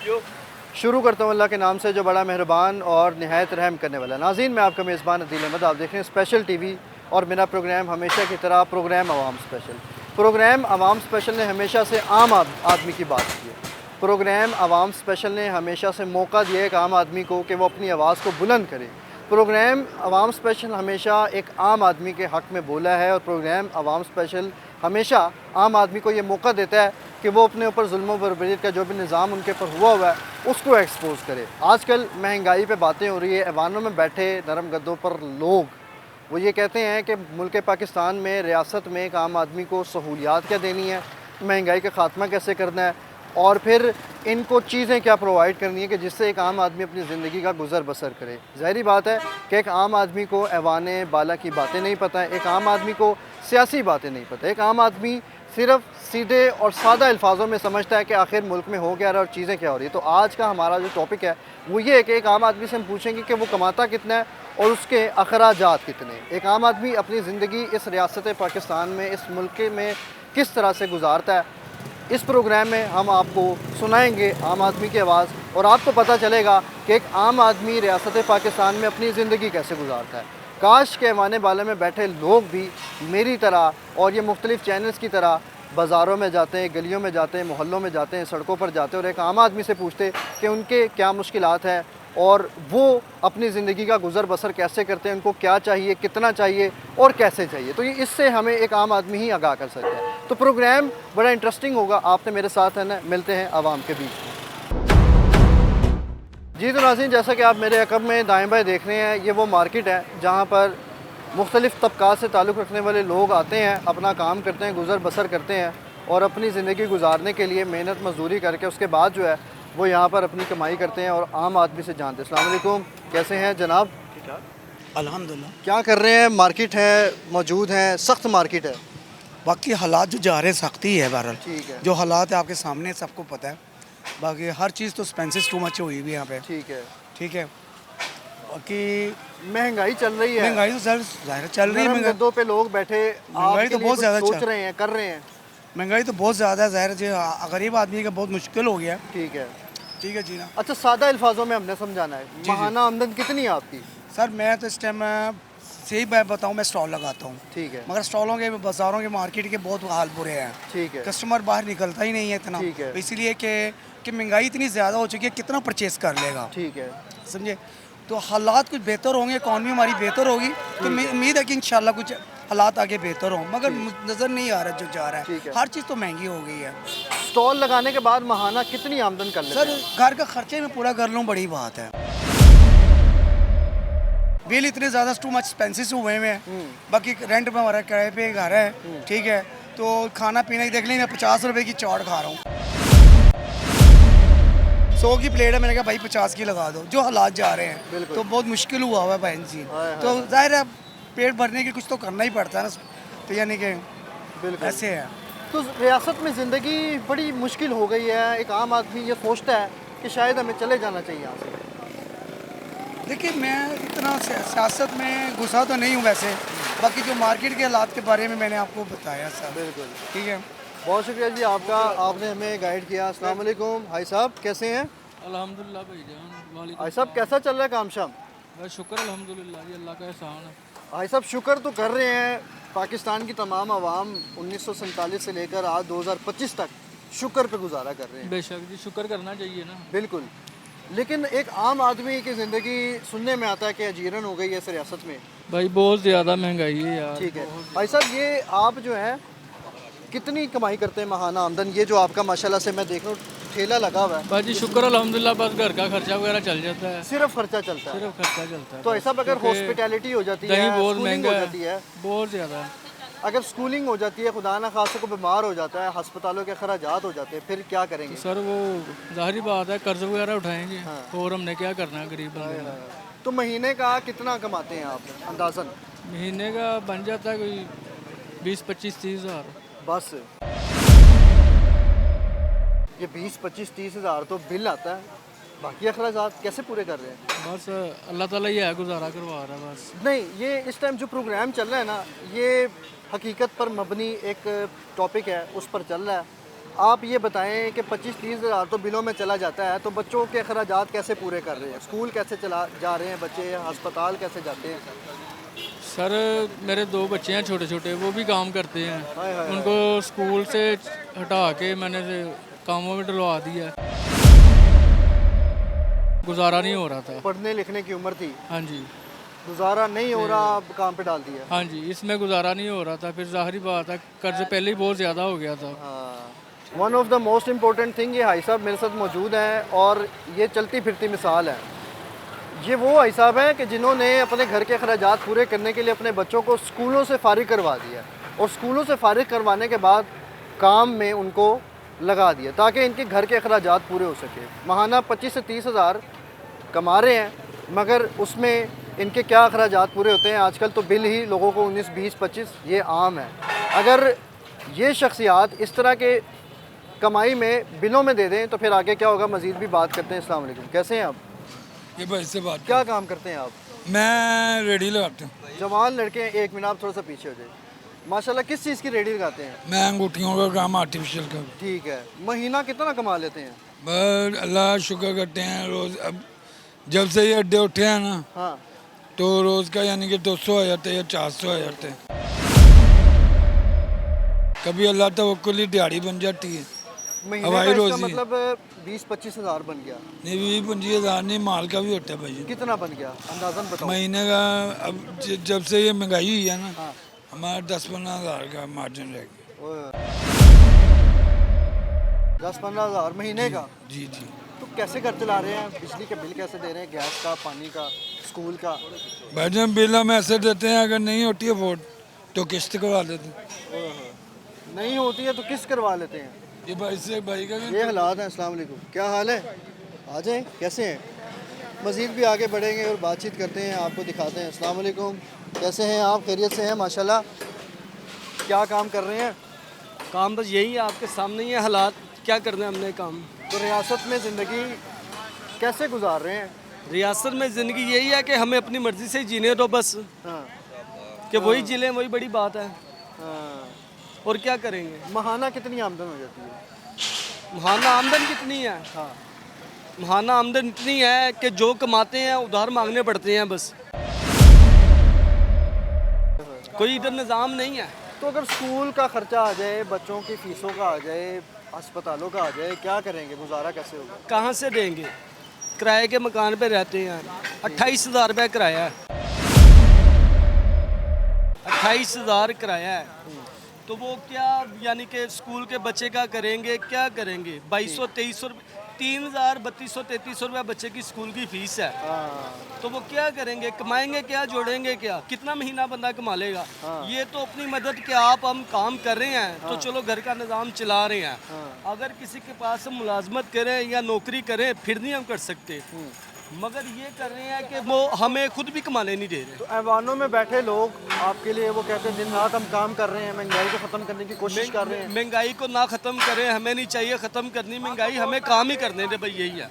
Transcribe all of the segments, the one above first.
शुरू करता हूँ अल्लाह के नाम से जो बड़ा मेहरबान और नहायत रहम करने वाला। नाज़रीन, मैं आपका मेज़बान अदील अहमद, आप देख रहे हैं स्पेशल टीवी और मेरा प्रोग्राम हमेशा की तरह प्रोग्राम अवाम स्पेशल। प्रोग्राम अवाम स्पेशल ने हमेशा से आम आदमी की बात की है। प्रोग्राम अवाम स्पेशल ने हमेशा से मौका दिया एक आम आदमी को कि वो अपनी आवाज़ को बुलंद करे। प्रोग्राम अवाम स्पेशल हमेशा एक आम आदमी के हक़ में बोला है और प्रोग्राम अवाम स्पेशल हमेशा आम आदमी को ये मौका देता है कि वो अपने ऊपर जुल्म बर्बरीत का जो भी निज़ाम उनके ऊपर हुआ है उसको एक्सपोज़ करे। आजकल महंगाई पे बातें हो रही है, ऐवानों में बैठे नरम गद्दों पर लोग वो ये कहते हैं कि मुल्क पाकिस्तान में रियासत में एक आम आदमी को सहूलियात क्या देनी है, महंगाई का ख़ात्मा कैसे करना है और फिर इनको चीज़ें क्या प्रोवाइड करनी है कि जिससे एक आम आदमी अपनी ज़िंदगी का गुज़र बसर करे। ज़ाहिरी बात है कि एक आम आदमी को ऐवान बाला की बातें नहीं पता है, एक आम आदमी को सियासी बातें नहीं पता। एक आम आदमी सिर्फ सीधे और सादा अल्फाजों में समझता है कि आखिर मुल्क में हो क्या रहा है और चीज़ें क्या हो रही है। तो आज का हमारा जो टॉपिक है वो ये है कि एक आम आदमी से हम पूछेंगे कि वो कमाता कितना है और उसके अखराजात कितने। एक आम आदमी अपनी ज़िंदगी इस रियासत पाकिस्तान में, इस मुल्क में किस तरह से गुजारता है। इस प्रोग्राम में हम आपको सुनाएंगे आम आदमी की आवाज़ और आपको पता चलेगा कि एक आम आदमी रियासत पाकिस्तान में अपनी ज़िंदगी कैसे गुजारता है। काश के ऐवान बाला में बैठे लोग भी मेरी तरह और ये मुख्तलिफ़ चैनल्स की तरह बाज़ारों में जाते हैं, गलियों में जाते हैं, मोहल्लों में जाते हैं, सड़कों पर जाते हैं और एक आम आदमी से पूछते कि उनके क्या मुश्किलात हैं और वो अपनी ज़िंदगी का गुज़र बसर कैसे करते हैं, उनको क्या चाहिए, कितना चाहिए और कैसे चाहिए। तो ये इससे हमें एक आम आदमी ही आगाह कर सकता है। तो प्रोग्राम बड़ा इंटरेस्टिंग होगा। आपने मेरे साथ है ना, मिलते हैं आवाम के बीच में। जी तो नाज़रीन, जैसा कि आप मेरे अकब में दाएँ बाएँ देख रहे हैं, ये वो मार्केट है जहाँ पर मुख्तलिफ़ तबक़ात से ताल्लुक़ रखने वाले लोग आते हैं, अपना काम करते हैं, गुज़र बसर करते हैं और अपनी ज़िंदगी गुजारने के लिए मेहनत मज़दूरी करके उसके बाद जो है वो यहाँ पर अपनी कमाई करते हैं और आम आदमी से जानते हैं। अस्सलाम वालेकुम, कैसे हैं जनाब? अल्हम्दुलिल्लाह। क्या कर रहे हैं? मार्केट है, मौजूद हैं, सख्त मार्केट है। बाकी हालात जो जा रहे हैं सख्ती है बहरहाल। ठीक है, जो हालात है आपके सामने सबको पता है। बाकी हर चीज़ तो एक्सपेंसिव टू मच हुई हुई है यहाँ पे। ठीक है। ठीक है। बाकी महंगाई चल रही है, महंगाई तो ज़ाहिर है चल रही है। नरम गद्दों पे लोग बैठे महंगाई आपके तो लिए बहुत कुछ ज़्यादा सोच रहे हैं, कर रहे हैं। महंगाई तो बहुत ज़्यादा है, ज़ाहिर है जी गरीब आदमी का बहुत मुश्किल हो गया है। ठीक है। ठीक है जी ना। अच्छा, सादा अल्फाजों में हमने समझाना है, जी। माहाना आमदन कितनी है आपकी? सर मैं तो इस टाइम सही बात बताऊँ, मैं स्टॉल लगाता हूँ, ठीक है, मगर स्टॉलों के, बाज़ारों के, मार्केट के बहुत हाल बुरे हैं। ठीक है, कस्टमर बाहर निकलता ही नहीं है इतना। ठीक है। इसीलिए कि महंगाई इतनी ज़्यादा हो चुकी है, कितना परचेज़ कर लेगा। ठीक है, समझे। तो हालात कुछ बेहतर होंगे, इकॉनमी हमारी बेहतर होगी तो उम्मीद है कि इंशाल्लाह कुछ हालात आगे बेहतर हों, मगर नज़र नहीं आ रहा जो जा रहा ठीक है। है। हर चीज़ तो महंगी हो गई है। स्टॉल लगाने के बाद माहाना कितनी आमदन कर लेते सर हैं? घर का खर्चे में पूरा कर लूँ बड़ी बात है। बिल इतने ज़्यादा टू मच एक्सपेंसिव हुए हुए हैं। बाकी रेंट में हमारा किराए पे घर है, ठीक है। तो खाना पीना ही देख लीजिए, 50 रुपए की चाट खा रहा हूँ। 100 की प्लेट है, मैंने कहा भाई 50 की लगा दो। जो हालात जा रहे हैं बिल्कुल। तो बहुत मुश्किल हुआ है बहन जी। हाय तो जाहिर है पेट भरने के कुछ तो करना ही पड़ता है ना। तो यानी कि बिल्कुल ऐसे है। तो रियासत में ज़िंदगी बड़ी मुश्किल हो गई है। एक आम आदमी ये सोचता है कि शायद हमें चले जाना चाहिए यहाँ से। देखिए मैं इतना सियासत में घुसा तो नहीं हूँ वैसे। बाकी जो मार्केट के हालात के बारे में मैंने आपको बताया सर। बिल्कुल, ठीक है। बहुत शुक्रिया जी आपका, आपने हमें गाइड किया। अस्सलाम वालेकुम। भाई साहब कैसे हैं? अल्हम्दुलिल्लाह भाईजान, वालेकुम भाई साहब कैसा चल रहा है काम शाम? बस शुक्र अल्हम्दुलिल्लाह जी, अल्लाह का एहसान है। भाई साहब शुक्र तो कर रहे हैं, पाकिस्तान की तमाम आवाम 1947 से लेकर आज 2025 तक शुक्र पे गुजारा कर रहे हैं। बेशक जी, शुक्र करना चाहिए ना। बिल्कुल, लेकिन एक आम आदमी की ज़िंदगी सुनने में आता है कि अजीरन हो गई है इस रियासत में। भाई बहुत ज़्यादा महंगाई है यार। ठीक है भाई साहब, ये आप जो है कितनी कमाई करते हैं माहाना आमदन? ये जो आपका माशाल्लाह से मैं देख रहा हूँ ठेला लगा हुआ है, भाई जी शुक्र अल्हम्दुलिल्लाह, बस घर का खर्चा वगैरह चल जाता है। सिर्फ खर्चा चलता है। सिर्फ खर्चा चलता है। तो ऐसा अगर क्योंकि हॉस्पिटैलिटी हो जाती है, दही बहुत स्कूलिंग महंगा हो है, जाती है, बहुत ज़्यादा। अगर स्कूलिंग हो जाती है, खुदा ना खासा को बीमार हो जाता है, अस्पतालों के खर्चात हो जाते हैं, फिर क्या करेंगे? सर वो जाहिर बात है, कर्ज वगैरह उठाएंगे हाँ। और हमने क्या करना है गरीब बंदे ने। तो महीने का कितना कमाते हैं आप अंदाजन? महीने का बन जाता है कोई 20-25-30 हज़ार। बस ये 20-25-30 हज़ार तो बिल आता है, बाकी अखराजात कैसे पूरे कर रहे हैं? बस अल्लाह ताला ही है गुजारा करवा रहा है बस। नहीं, ये इस टाइम जो प्रोग्राम चल रहा है ना, ये हकीकत पर मबनी एक टॉपिक है, उस पर चल रहा है। आप ये बताएं कि 25-30 हज़ार तो बिलों में चला जाता है, तो बच्चों के अखराजात कैसे पूरे कर रहे हैं? स्कूल कैसे चला जा रहे हैं बच्चे, अस्पताल कैसे जाते हैं? सर मेरे 2 बच्चे हैं छोटे छोटे, वो भी काम करते हैं। हाय हाय उनको स्कूल से हटा के मैंने से कामों में डलवा दिया। गुजारा नहीं हो रहा था। पढ़ने लिखने की उम्र थी, हाँ जी, गुजारा नहीं हो रहा, अब काम पे डाल दिया। हाँ जी, इसमें गुजारा नहीं हो रहा था। फिर ज़ाहिरी बात है कर्ज पहले ही बहुत ज़्यादा हो गया था। One of the most important thing, ये भाई साहब मेरे साथ मौजूद हैं और ये चलती फिरती मिसाल है। ये वो भाई साहब हैं कि जिन्होंने अपने घर के अखराजात पूरे करने के लिए अपने बच्चों को स्कूलों से फारिग करवा दिया, और स्कूलों से फारिग करवाने के बाद काम में उनको लगा दिया ताकि इनके घर के अखराजात पूरे हो सके। माहाना 25 से 30 हज़ार कमा रहे हैं, मगर उसमें इनके क्या अखराजात पूरे होते हैं? आजकल तो बिल ही लोगों को 19, 20, 25 ये आम है। अगर ये शख्सियात इस तरह के कमाई में बिलों में दे दें तो फिर आगे क्या होगा? मज़ीद भी बात करते हैं। अस्सलाम वालेकुम, कैसे हैं आप? ये भाई से बात क्या काम करते हैं आप? मैं रेडी लगाता हूँ। जवान लड़के हैं, 1 मिनट आप थोड़ा सा पीछे हो जाए। माशाल्लाह, किस चीज़ की रेडी लगाते हैं? मैं अंगूठियों का काम आर्टिफिशियल का। ठीक है, महीना कितना कमा लेते हैं? बस अल्लाह शुक्र करते हैं। रोज़ अब जब से ये अड्डे उठे हैं ना, हाँ, तो रोज़ का यानी कि 200 आ जाते हैं या 400 आ जाते हैं। कभी अल्लाह तवक्कुल ही दिहाड़ी बन जाती है। महीने हवाई का इसका रोज़ी। मतलब 20-25 हज़ार बन गया। नहीं 20-25 हज़ार नहीं, माल का भी होता है भाई। कितना बन गया अंदाज़न बताओ। महीने का अब जब से ये महंगाई हुई है ना, हाँ। हमारा 10-15 हज़ार का मार्जिन रह गया। 10-15 हज़ार महीने का। जी जी। तो कैसे घर चला रहे हैं? बिजली के बिल कैसे दे रहे हैं? गैस का, पानी का, स्कूल का? भाई जब बिल हम ऐसे देते हैं, अगर नहीं होती है वोट तो किस्त करवा देते हैं। नहीं होती है तो किस करवा लेते हैं? ये भाई से भाई का भी ये हालात हैं। अस्सलाम वालेकुम, क्या हाल है? आ जाएं, कैसे हैं? मज़ीद भी आगे बढ़ेंगे और बातचीत करते हैं, आपको दिखाते हैं। अस्सलाम वालेकुम, कैसे हैं आप? खैरियत से हैं? माशाल्लाह। क्या काम कर रहे हैं? काम बस यही है, आपके सामने ही है हालात, क्या करना है हमने काम। तो रियासत में ज़िंदगी कैसे गुजार रहे हैं? रियासत में ज़िंदगी यही है कि हमें अपनी मर्ज़ी से जीने दो बस, हाँ कि वही जिले वही बड़ी बात है, हाँ। और क्या करेंगे। माहाना कितनी आमदन हो जाती है? महाना आमदन कितनी है? हाँ। महाना आमदन इतनी है कि जो कमाते हैं उधार मांगने पड़ते हैं बस, कोई इधर निज़ाम नहीं है। तो अगर स्कूल का खर्चा आ जाए, बच्चों की फीसों का आ जाए, अस्पतालों का आ जाए, क्या करेंगे? गुजारा कैसे होगा? कहाँ से देंगे? किराए के मकान पे रहते हैं, 28 हज़ार रुपये किराया है, 28 हज़ार किराया है। तो वो क्या यानी कि स्कूल के बच्चे का करेंगे, क्या करेंगे? 2200-2300 रुपये, 3000 3200-3300 रुपये बच्चे की स्कूल की फीस है। तो वो क्या करेंगे? कमाएंगे क्या, जोड़ेंगे क्या? कितना महीना बंदा कमा लेगा? ये तो अपनी मदद के आप हम काम कर रहे हैं तो चलो घर का निज़ाम चला रहे हैं। अगर किसी के पास हम मुलाजमत करें या नौकरी करें फिर नहीं हम कर सकते, मगर ये कर रहे हैं कि वो हमें खुद भी कमाने नहीं दे रहे। तो ऐवानों में बैठे लोग आपके लिए वो कहते हैं दिन रात हम काम कर रहे हैं, महंगाई को ख़त्म करने की कोशिश कर रहे हैं। महंगाई को ना ख़त्म करें, हमें नहीं चाहिए ख़त्म करनी महंगाई, हमें काम ही करने दे भाई, यही है।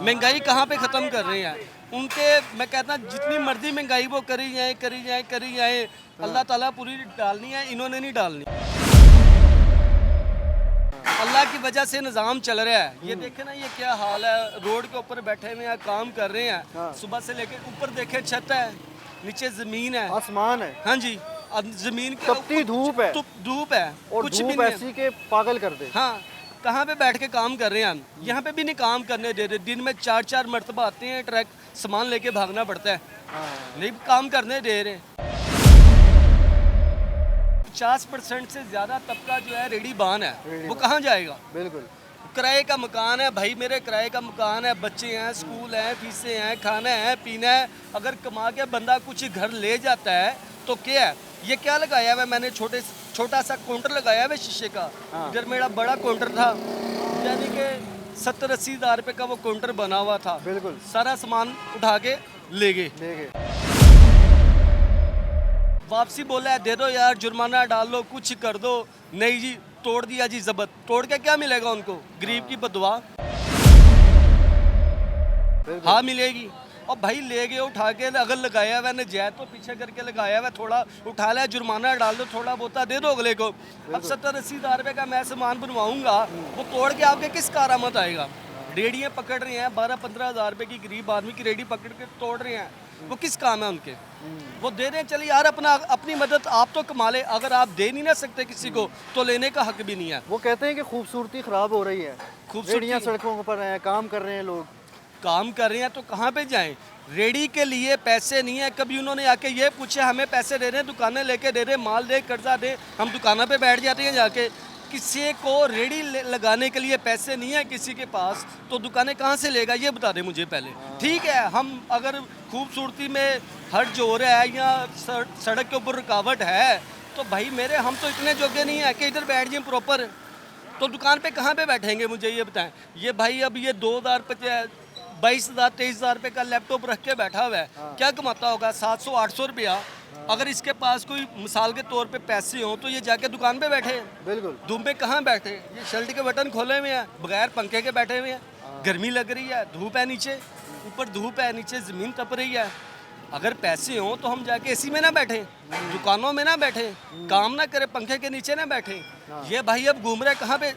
महंगाई कहाँ पे ख़त्म कर रहे हैं? उनके मैं कहता जितनी मर्जी महंगाई वो करी जाए करी जाए करी जाए, अल्लाह ताला पूरी डालनी है, इन्होंने नहीं डालनी। अल्लाह की वजह से निज़ाम चल रहा है। ये देखे ना, ये क्या हाल है, रोड के ऊपर बैठे हुए हैं, काम कर रहे हैं सुबह से लेके ऊपर देखे छत है, नीचे ज़मीन है, आसमान है, हाँ जी, अब ज़मीन के तपती धूप है, धूप है और कुछ भी धूप नहीं ऐसी के पागल कर दे। हाँ, कहाँ पे बैठ के काम कर रहे हैं हम? यहाँ पे भी नहीं काम करने दे रहे। दिन में 4-4 मरतबा आते हैं, ट्रक सामान लेके भागना पड़ता है, नहीं काम करने दे रहे। 50% से ज़्यादा तबका जो है रेडी बान है, वो कहाँ जाएगा? बिल्कुल। किराए का मकान है भाई, मेरे किराए का मकान है, बच्चे हैं, स्कूल हैं, फीसें हैं, खाना है, पीना है। अगर कमा के बंदा कुछ घर ले जाता है तो क्या है? ये क्या लगाया हुआ है? मैंने छोटा सा काउंटर लगाया हुआ है शीशे का। इधर मेरा बड़ा काउंटर था, यानी कि 70-80 हज़ार रुपये का वो काउंटर बना हुआ था। बिल्कुल। सारा सामान उठा के ले गए। वापसी बोला है दे दो यार, जुर्माना डाल लो, कुछ कर दो। नहीं जी, तोड़ दिया जी जबत। तोड़ के क्या मिलेगा उनको? गरीब की बदुआ हाँ मिलेगी। और भाई ले गए उठा के, अगर लगाया हुआ नजायज तो पीछे करके लगाया हुआ, थोड़ा उठा लिया, जुर्माना डाल दो, थोड़ा बहुत दे दो अगले को। अब 70-80 हज़ार रुपये का मैं सामान बनवाऊंगा, वो तोड़ के आपके किस कारआमद आएगा? रेडियाँ पकड़ रहे हैं 12-15 हज़ार रुपये की, गरीब आदमी की रेडी पकड़ के तोड़ रहे हैं, वो किस काम है उनके? वो दे रहे हैं, चलिए यार अपनी मदद आप तो कमा ले, अगर आप दे नहीं ना सकते किसी को तो लेने का हक भी नहीं है। वो कहते हैं कि खूबसूरती ख़राब हो रही है, खूबसूरती- रेडियाँ सड़कों पर हैं, काम कर रहे हैं लोग। काम कर रहे हैं तो कहाँ पे जाएं? रेडी के लिए पैसे नहीं है, कभी उन्होंने आके ये पूछे हमें पैसे दे रहे हैं, दुकानें लेके दे रहे हैं, माल दे, कर्जा दे, हम दुकानों पे बैठ जाते हैं जाके। किसी को रेडी लगाने के लिए पैसे नहीं है किसी के पास, तो दुकानें कहाँ से लेगा ये बता दे मुझे पहले। ठीक है, हम अगर खूबसूरती में हर्ज हो रहा है या सड़क के ऊपर रुकावट है तो भाई मेरे हम तो इतने जोगे नहीं है कि इधर बैठ जाएं प्रॉपर, तो दुकान पे कहाँ पे बैठेंगे मुझे ये बताएं। ये भाई अब ये 22,000-23,000 रुपये का लैपटॉप रख के बैठा हुआ है, क्या कमाता होगा? 700-800 रुपया। अगर इसके पास कोई मिसाल के तौर पे पैसे हों तो ये जाके दुकान पे बैठे, बिल्कुल। धूप में कहाँ बैठे? ये शर्ट के बटन खोले हुए हैं, बगैर पंखे के बैठे हुए हैं, गर्मी लग रही है, धूप है नीचे, ऊपर धूप है, नीचे ज़मीन तप रही है। अगर पैसे हों तो हम जाके एसी में ना बैठे, दुकानों में ना बैठे, काम ना करें, पंखे के नीचे ना बैठे। ये भाई अब घूम रहा है कहाँ पे?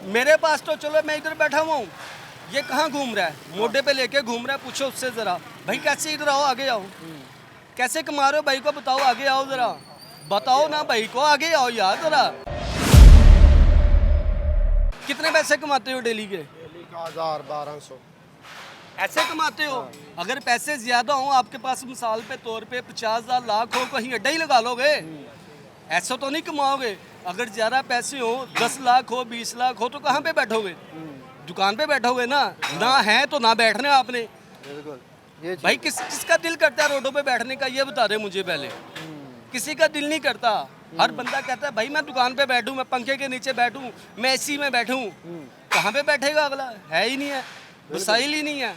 मेरे पास तो चलो मैं इधर बैठा हुआ हूँ, ये कहाँ घूम रहा है? मोढे पे लेके घूम रहा है, पूछो उससे ज़रा, भाई कैसे इधर आओ, आगे आओ, कैसे कमा रहे हो भाई को बताओ, आगे आओ ज़रा, बताओ ना भाई को, आगे आओ यार ज़रा। कितने पैसे कमाते हो डेली के? 1000-1200। ऐसे कमाते हो? अगर पैसे ज्यादा हो आपके पास, मिसाल पे तौर पे 50,000 लाख हो, कहीं अड्डा ही लगा लोगे, ऐसा तो नहीं कमाओगे। अगर ज्यादा पैसे हो, 10 लाख हो, 20 लाख हो, तो कहाँ पे बैठोगे? दुकान पे बैठोगे ना, ना है तो ना बैठने आपने। बिल्कुल, ये भाई किसका दिल करता है रोडों पे बैठने का, ये बता रहे मुझे पहले। किसी का दिल नहीं करता, हर बंदा कहता है भाई मैं दुकान पे बैठूं, मैं पंखे के नीचे बैठूं, मैं एसी में बैठूं। कहाँ पे बैठेगा अगला? है ही नहीं है, वसाइल ही नहीं है,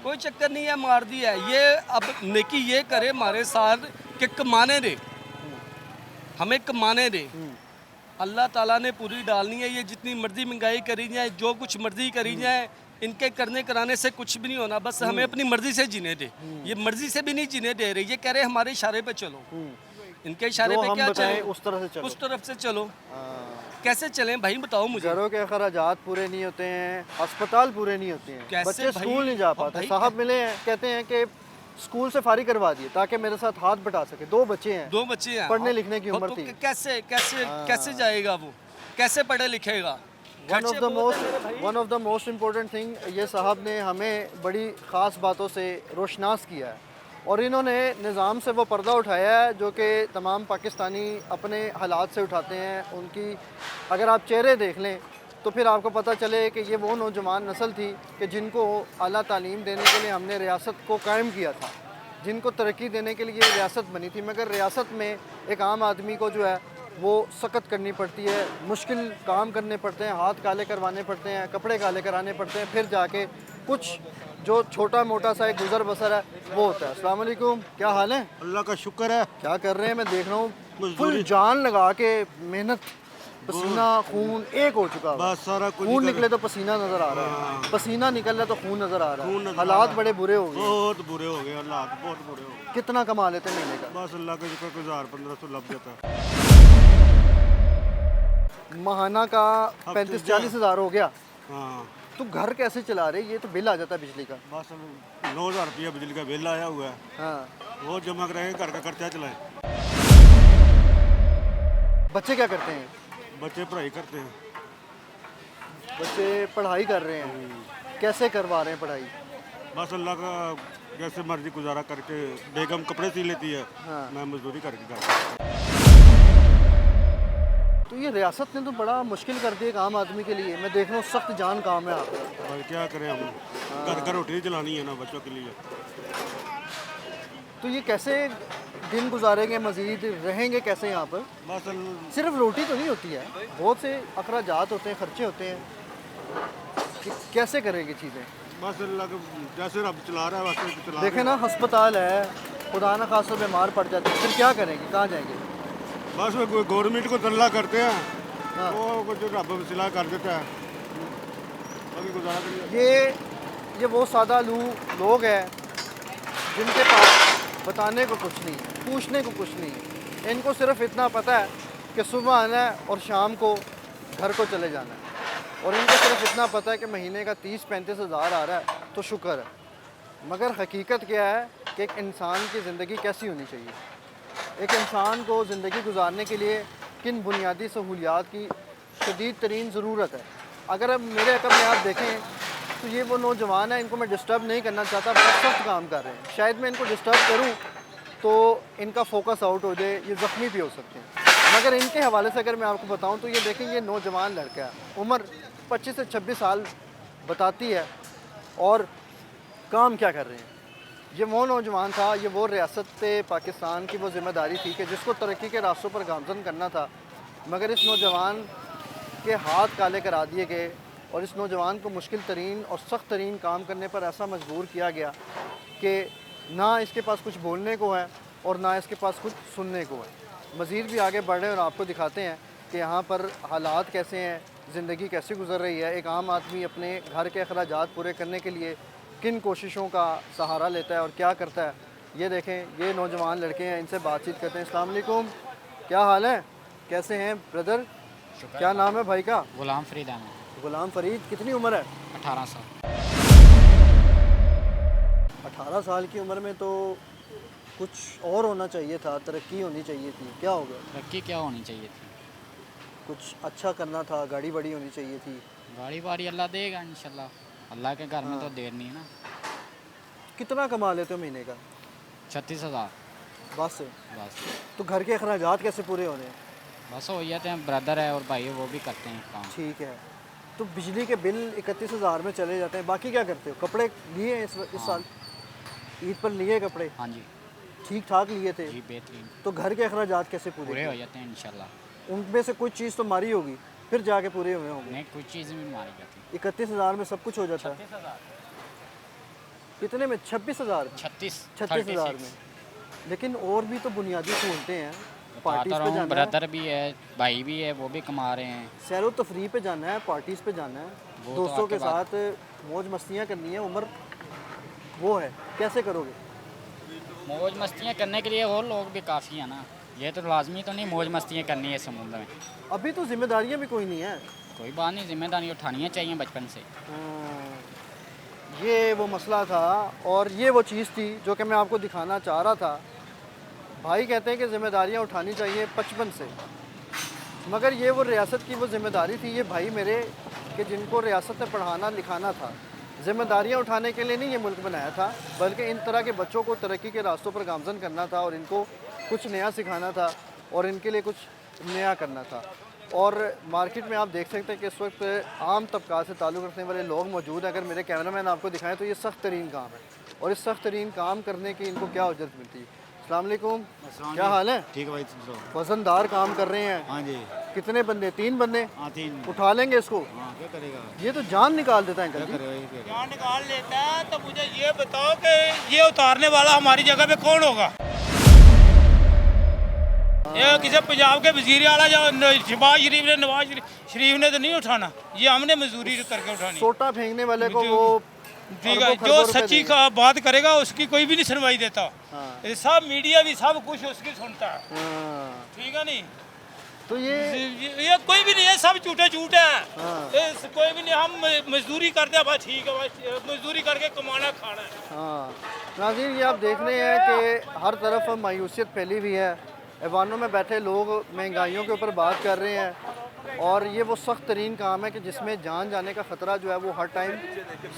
कोई चक्कर नहीं है, मार दिया है। ये अब नेकी ये करे हमारे साथ कि कमाने दे, हमें कमाने दे। अल्लाह ताला ने पूरी डालनी है, ये जितनी मर्जी महंगाई करी जाए, जो कुछ मर्जी करी जाए, इनके करने कराने से कुछ भी नहीं होना, बस हमें अपनी मर्जी से जीने दे। ये मर्जी से भी नहीं जीने दे रहे, ये कह रहे हमारे इशारे पे चलो। इनके इशारे जो पे हम क्या बताएं चले? उस तरह से चलो। उस तरफ से चलो। हाँ। कैसे चलें भाई बताओ मुझे। घरों के अखराजात पूरे नहीं होते हैं, अस्पताल पूरे नहीं होते हैं, कैसे बच्चे भाई? स्कूल नहीं जा और पाते। भाई साहब मिले हैं, कहते हैं कि स्कूल से फारिग करवा दिए ताकि मेरे साथ हाथ बटा सके। 2 बच्चे हैं, 2 बच्चे हैं, पढ़ने लिखने की उम्र तो थी। कैसे कैसे कैसे जाएगा वो, कैसे पढ़े लिखेगा? वन खर्चे बहुत हैं मेरे भाई। Of the most important thing, ये साहब ने हमें बड़ी ख़ास बातों से रोशनास किया है और इन्होंने निज़ाम से वो पर्दा उठाया है जो कि तमाम पाकिस्तानी अपने हालात से उठाते हैं। उनकी अगर आप चेहरे देख लें तो फिर आपको पता चले कि ये वो नौजवान नस्ल थी कि जिनको आला तालीम देने के लिए हमने रियासत को कायम किया था, जिनको तरक्की देने के लिए रियासत बनी थी। मगर रियासत में एक आम आदमी को जो है वो सख्त करनी पड़ती है, मुश्किल काम करने पड़ते हैं, हाथ काले करवाने पड़ते हैं, कपड़े काले कराने पड़ते हैं, फिर जाके कुछ जो छोटा मोटा सा एक गुजर बसर है वो होता है। अस्सलाम वालेकुम, क्या हाल है? अल्लाह का शुक्र है। क्या कर रहे हैं? मैं देख रहा हूँ मजदूरी। फुल जान लगा के मेहनत, पसीना खून एक हो चुका है। बस सारा कुछ खून निकल- निकले तो पसीना नजर आ रहा है, पसीना निकल रहा है तो खून नजर आ रहा खून है। नजर आ हालात रहा है। बड़े बुरे हो गए। बहुत बुरे हो गए, अल्लाह के बहुत बुरे हो गए। कितना कमा लेते हैं महीने का? बस अल्लाह के शुक्र को 1000-1500 लग जाता है। महाना का 35-40 हज़ार हो गया। हाँ, तो घर कैसे चला रहे? ये तो बिल आ जाता है बिजली का। बस 9000 रुपया बिजली का बिल आया हुआ है, हाँ, वो जमा कराएंगे, घर का खर्चा चलाएं। बच्चे क्या करते हैं? बच्चे पढ़ाई करते हैं। बच्चे पढ़ाई कर रहे हैं, कैसे करवा रहे हैं पढ़ाई? बस अल्लाह का जैसे मर्जी गुजारा करके, बेगम कपड़े सी लेती है, हाँ। मैं मजदूरी करके करता हूँ। तो ये रियासत ने तो बड़ा मुश्किल कर दिया एक आम आदमी के लिए। मैं देख रहा हूँ सख्त जान काम है आप। और क्या करें हम, घर का रोटी चलानी है ना बच्चों के लिए। तो ये कैसे दिन गुजारेंगे, मज़ीद रहेंगे कैसे यहाँ पर? बस सिर्फ रोटी तो नहीं होती है, बहुत से अखराजात होते हैं, खर्चे होते हैं, कि कैसे करेंगे चीज़ें? बस अल्लाह का जैसे रब चला रहा है वैसे चला देखें ना, अस्पताल है, खुदा न खासा बीमार पड़ जाते हैं, फिर क्या करेंगे, कहाँ जाएंगे? बस वो गवर्नमेंट को तल्ला करते हैं, हाँ। वो कुछ रब वसीला कर देता है, बाकी गुजारा करिए। ये वो सादा लू लोग हैं जिनके पास बताने को कुछ नहीं है, पूछने को कुछ नहीं है। इनको सिर्फ इतना पता है कि सुबह आना है और शाम को घर को चले जाना है, और इनको सिर्फ इतना पता है कि महीने का 30-35 हज़ार आ रहा है तो शुक्र है। मगर हकीकत क्या है कि एक इंसान की ज़िंदगी कैसी होनी चाहिए, एक इंसान को ज़िंदगी गुजारने के लिए किन बुनियादी सहूलियात की शदीद तरीन ज़रूरत है। अगर अब मेरे अकल में आप देखें तो ये वो नौजवान है, इनको मैं डिस्टर्ब नहीं करना चाहता, बहुत सख्त काम कर रहे हैं। शायद मैं इनको डिस्टर्ब करूं तो इनका फोकस आउट हो जाए, ये ज़ख्मी भी हो सकते हैं। मगर इनके हवाले से अगर मैं आपको बताऊं तो ये देखें, ये नौजवान लड़का है, उम्र 25 से 26 साल बताती है, और काम क्या कर रहे हैं। ये वो नौजवान था, ये वो रियासत पाकिस्तान की वो ज़िम्मेदारी थी कि जिसको तरक्की के रास्तों पर गामज़न करना था, मगर इस नौजवान के हाथ काले करा दिए गए और इस नौजवान को मुश्किल तरीन और सख्त तरीन काम करने पर ऐसा मजबूर किया गया कि ना इसके पास कुछ बोलने को है और ना इसके पास कुछ सुनने को है। मज़ीद भी आगे बढ़ रहे हैं और आपको दिखाते हैं कि यहाँ पर हालात कैसे हैं, ज़िंदगी कैसे गुजर रही है। एक आम आदमी अपने घर के अखराजात पूरे करने के लिए किन कोशिशों का सहारा लेता है और क्या करता है। ये देखें, ये नौजवान लड़के हैं, इनसे बातचीत करते हैं। अस्सलाम वालेकुम, क्या हाल है, कैसे हैं ब्रदर? क्या नाम है भाई का? गुलाम फरीद अहमद। गुलाम फरीद, कितनी उम्र है? 18 साल। 18 साल की उम्र में तो कुछ और होना चाहिए था, तरक्की होनी चाहिए थी, क्या हो गया? तरक्की क्या होनी चाहिए थी? कुछ अच्छा करना था, गाड़ी बड़ी होनी चाहिए थी। गाड़ी वाड़ी अल्लाह देगा इंशाल्लाह, अल्लाह के घर में तो देर नहीं है ना। कितना कमा लेते हो महीने का? 36,000 बस। बस। तो घर के अखराजात कैसे पूरे होने हैं? बस हो जाते हैं, ब्रदर है और भाई है, वो भी करते हैं काम। ठीक है, तो बिजली के बिल 31,000 में चले जाते हैं, बाकी क्या करते हो? कपड़े लिए हैं इस साल? ईद पर लिए कपड़े? हाँ जी। ठीक ठाक लिए थे? जी बेहतरीन। तो घर के अखराजात कैसे पूरे पूरे किए? हो जाते हैं इंशाल्लाह। उनमें से कुछ चीज़ तो मारी होगी, फिर जाके पूरे हुए होंगे। नहीं, कुछ चीज़ भी मारी जाती। 31,000 में सब कुछ हो जाता है? 36,000। कितने में? 26,000? 36,000 में। लेकिन और भी तो बुनियादी सहूलतें हैं, पार्टीज पे जाना है, ब्रदर भी है, भाई भी है, वो भी कमा रहे हैं। सैरो तफरी पे जाना है, पार्टीज पे जाना है, वो तो दोस्तों के आपके बात- साथ मौज मस्तियाँ करनी है, उम्र वो है, कैसे करोगे? मौज मस्तियाँ करने के लिए और लोग भी काफ़ी हैं ना, ये तो लाजमी तो नहीं मौज मस्तियाँ करनी है समुद्र में। अभी तो जिम्मेदारियाँ भी कोई नहीं है। कोई बात नहीं, जिम्मेदारी उठानी चाहिए बचपन से। हाँ, ये वो मसला था और ये वो चीज़ थी जो कि मैं आपको दिखाना चाह रहा था। भाई कहते हैं कि ज़िम्मेदारियाँ उठानी चाहिए बचपन से, मगर ये वो रियासत की वो ज़िम्मेदारी थी, ये भाई मेरे कि जिनको रियासत में पढ़ाना लिखाना था। ज़िम्मेदारियाँ उठाने के लिए नहीं ये मुल्क बनाया था, बल्कि इन तरह के बच्चों को तरक्की के रास्तों पर गामज़न करना था और इनको कुछ नया सिखाना था और इनके लिए कुछ नया करना था। और मार्केट में आप देख सकते हैं कि इस वक्त आम तबका से ताल्लुक़ रखने वाले लोग मौजूद हैं। अगर मेरे कैमरामैन आपको दिखाएं तो ये सख्त तरीन काम है और इस सख्त तरीन काम करने की इनको क्या उजरत मिलती है। अस्सलाम वालेकुम, क्या हाल है? ठीक है भाई। वजनदार काम कर रहे हैं। हाँ जी। कितने बंदे? 3 बंदे? हाँ 3। उठा लेंगे इसको? हाँ क्या करेगा? ये तो जान निकाल देता है अंकल जी। करेगा निकाल लेता है। तो मुझे ये बताओ कि ये उतारने वाला हमारी जगह पे कौन होगा? ये किसी पंजाब के वजीर आला या शहबाज शरीफ ने, नवाज शरीफ ने तो नहीं उठाना, ये हमने मजदूरी करके उठानी। सोटा फेंकने वाले को वो ठीक है, अरबों जो खरबों रुपए सच्ची देगा। बात करेगा उसकी कोई भी नहीं सुनवाई देता। हाँ। ये सब मीडिया भी सब कुछ उसकी सुनता है। हाँ, ठीक है नहीं, तो ये कोई भी नहीं है, सब झूठे झूठ है। हाँ। कोई भी नहीं, हम मजदूरी करते हैं बस, ठीक है बस, मजदूरी करके कमाना खाना है। हाँ नाज़रीन, ये आप देख रहे हैं कि हर तरफ मायूसियत फैली हुई है। ऐवानों में बैठे लोग महंगाइयों के ऊपर बात कर रहे हैं और ये वो सख्त तरीन काम है कि जिसमें जान जाने का ख़तरा जो है वो हर टाइम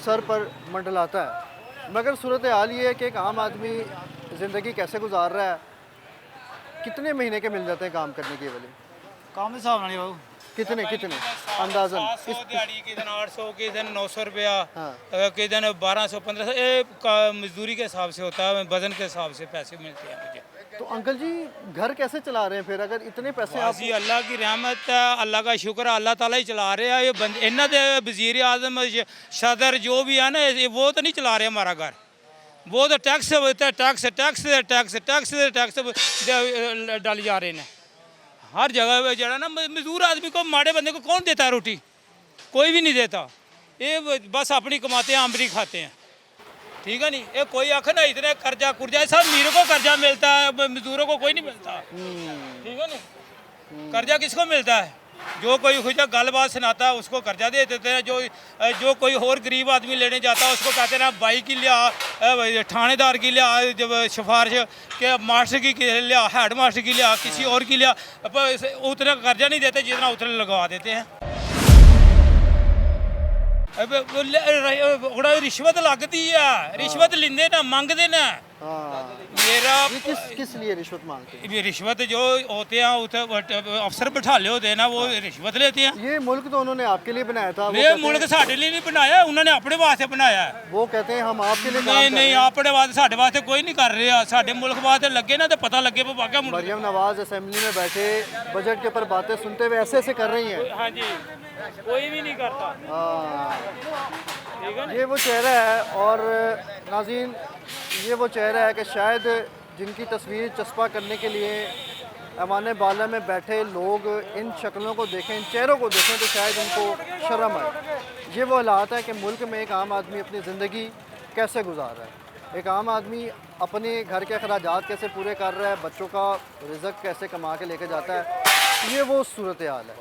सर पर मंडलाता है। मगर सूरत हाल ये है कि एक आम आदमी ज़िंदगी कैसे गुजार रहा है। कितने महीने के मिल जाते हैं काम करने के वाले? काम हिसाब नहीं बाबू। कितने अंदाज़न? 700 दिहाड़ी, किसी दिन 800, किसी दिन 900 रुपया, हाँ। किसी दिन 1200 1500। ये मजदूरी के हिसाब से होता है, वजन के हिसाब से पैसे मिलते हैं मुझे। तो अंकल जी घर कैसे चला रहे हैं फिर, अगर इतने पैसे आप? जी अल्लाह की रहमत है, अल्लाह का शुक्र है, अल्लाह ताला ही चला रहे हैं। ये बंद इन्हों दे वज़ीर आज़म सदर जो भी है ना, वो तो नहीं चला रहे हमारा घर। वो तो tax tax tax tax tax tax डाली जा रहे हैं हर जगह। जरा ना मजदूर आदमी को, माड़े बंदे को कौन देता है रोटी? कोई भी नहीं देता। ये बस अपनी कमाते हैं, आमदनी खाते हैं। ठीक है नहीं, ये कोई आखे ना इतने कर्जा कुर्जा, सब मीरों को कर्जा मिलता है, मजदूरों को कोई नहीं मिलता। ठीक है नहीं, कर्जा किसको मिलता है? जो कोई खुद गल बात सुनाता है उसको कर्जा दे देते हैं। जो कोई और गरीब आदमी लेने जाता है उसको कहते हैं ना बाई की लिया, थानेदार की लिया, जब सिफारिश के मास्टर की लिया, हेड मास्टर की लिया, किसी और की लिया, उतना कर्जा नहीं देते जितना उतने लगवा देते हैं। रिश्वत लगती है, रिश्वत लेंदे ना, मंगते ना। मेरा किस लिए रिश्वत मांगते हैं? रिश्वत जो होते हैं अफसर बिठाले होते हैं ना, वो रिश्वत लेते हैं। ये मुल्क तो उन्होंने आपके लिए बनाया था। ये मुल्क साढ़े लिए नहीं बनाया, उन्होंने अपने वास्ते बनाया है। वो कहते हैं हम आपके लिए नहीं नहीं, अपने वास्ते साढ़े वास्ते कोई नहीं कर रहा। साढ़े मुल्क वास्ते लगे ना तो पता लगे वो वाकई मुल्क। मरियम नवाज असेंबली में बैठे बजट के ऊपर बातें सुनते हुए ऐसे ऐसे कर रही हैं। हाँ जी, कोई भी नहीं करता। ये वो चेहरा है। और नाज़रीन, ये वो चेहरा है कि शायद जिनकी तस्वीर चस्पा करने के लिए ऐवान बाला में बैठे लोग इन शक्लों को देखें, इन चेहरों को देखें तो शायद उनको शर्म आए। ये वो हालात है कि मुल्क में एक आम आदमी अपनी ज़िंदगी कैसे गुजार रहा है, एक आम आदमी अपने घर के अखराजात कैसे पूरे कर रहा है, बच्चों का रिज़्क़ कैसे कमा के लेके जाता है। ये वो सूरत हाल है।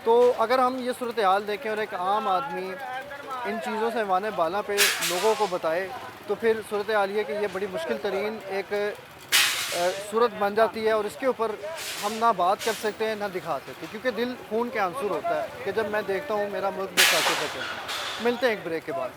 तो अगर हम ये सूरत हाल देखें और एक आम आदमी इन चीज़ों से ऐवान बाला पे लोगों को बताए तो फिर सूरत हाल ये कि ये बड़ी मुश्किल तरीन एक सूरत बन जाती है। और इसके ऊपर हम ना बात कर सकते हैं ना दिखा सकते, क्योंकि दिल खून के आंसू होता है कि जब मैं देखता हूँ मेरा मुल्क बेसाके सके। मिलते हैं एक ब्रेक के बाद।